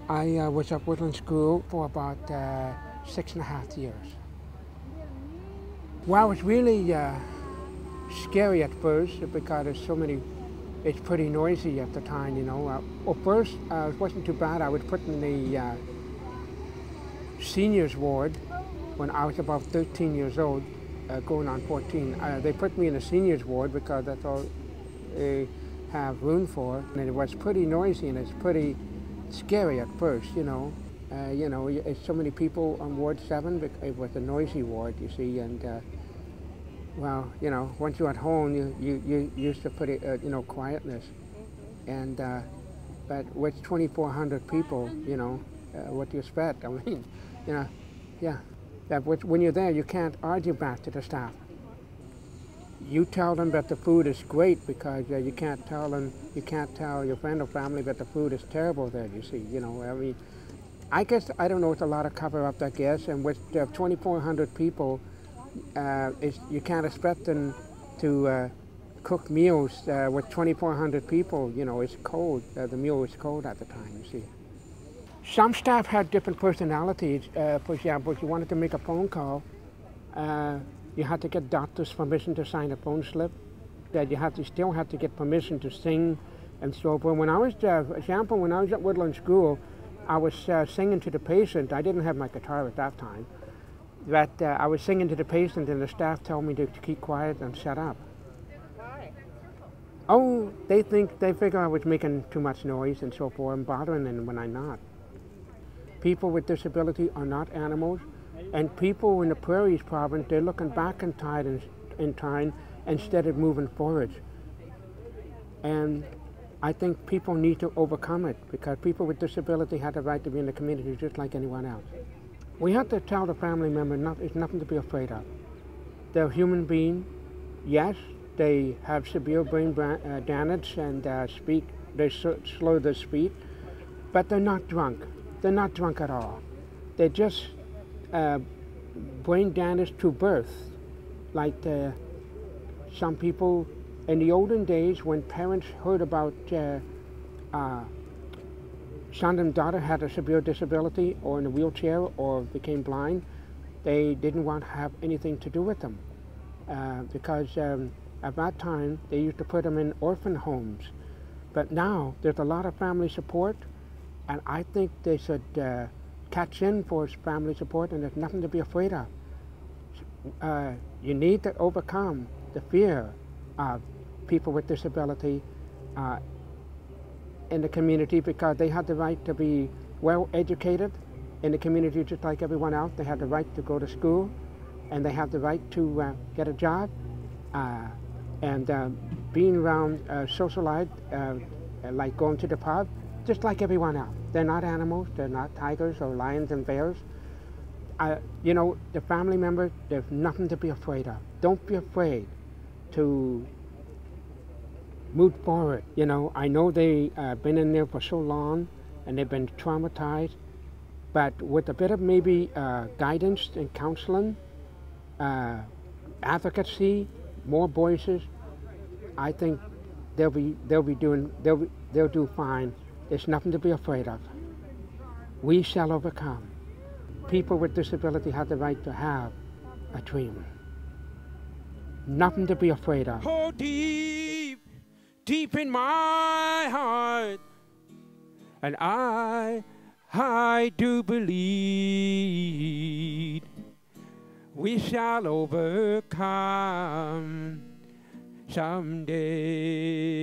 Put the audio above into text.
I was at Woodlands School for about 6.5 years. Well, it was really scary at first because there's so many, it's pretty noisy at the time, you know. At first, it wasn't too bad. I was put in the seniors ward when I was about 13 years old, going on 14. They put me in the seniors ward because that's all they have room for. And it was pretty noisy and it's pretty scary at first, you know. It's so many people on Ward 7, it was a noisy ward, you see, and well, you know, once you're at home, you used to pretty, quietness. And, but with 2,400 people, you know, what do you expect? I mean, you know, yeah. That when you're there, you can't argue back to the staff. You tell them that the food is great because you can't tell your friend or family that the food is terrible there, you see, you know. I mean, I guess, I don't know, it's a lot of cover-up, I guess, and with 2,400 people, you can't expect them to cook meals with 2,400 people, you know, it's cold. The meal is cold at the time, you see. Some staff had different personalities. For example, if you wanted to make a phone call, you had to get doctor's permission to sign a phone slip. That you still had to get permission to sing and so forth. When I was, for example, when I was at Woodland School, I was singing to the patient. I didn't have my guitar at that time. But I was singing to the patient and the staff told me to keep quiet and shut up. Why? Oh, they figure I was making too much noise and so forth and bothering them when I'm not. People with disability are not animals, and people in the Prairies province, they're looking back in time instead of moving forward. And I think people need to overcome it because people with disability have the right to be in the community just like anyone else. We have to tell the family member it's nothing to be afraid of. They're a human being. Yes, they have severe brain damage and they slow their speech, but they're not drunk. They're not drunk at all. They're just brain damage to birth. Like some people in the olden days when parents heard about son and daughter had a severe disability or in a wheelchair or became blind, they didn't want to have anything to do with them because at that time they used to put them in orphan homes. But now there's a lot of family support, and I think they should catch in for family support, and there's nothing to be afraid of. You need to overcome the fear of people with disability in the community because they have the right to be well educated in the community just like everyone else. They have the right to go to school and they have the right to get a job and being around social life, like going to the pub, just like everyone else. They're not animals, they're not tigers or lions and bears. You know, the family members, there's nothing to be afraid of. Don't be afraid to move forward. You know, I know they've been in there for so long and they've been traumatized, but with a bit of maybe guidance and counseling, advocacy, more voices, I think they'll do fine. There's nothing to be afraid of. We shall overcome. People with disability have the right to have a dream. Nothing to be afraid of. Oh, deep in my heart, and I do believe we shall overcome someday.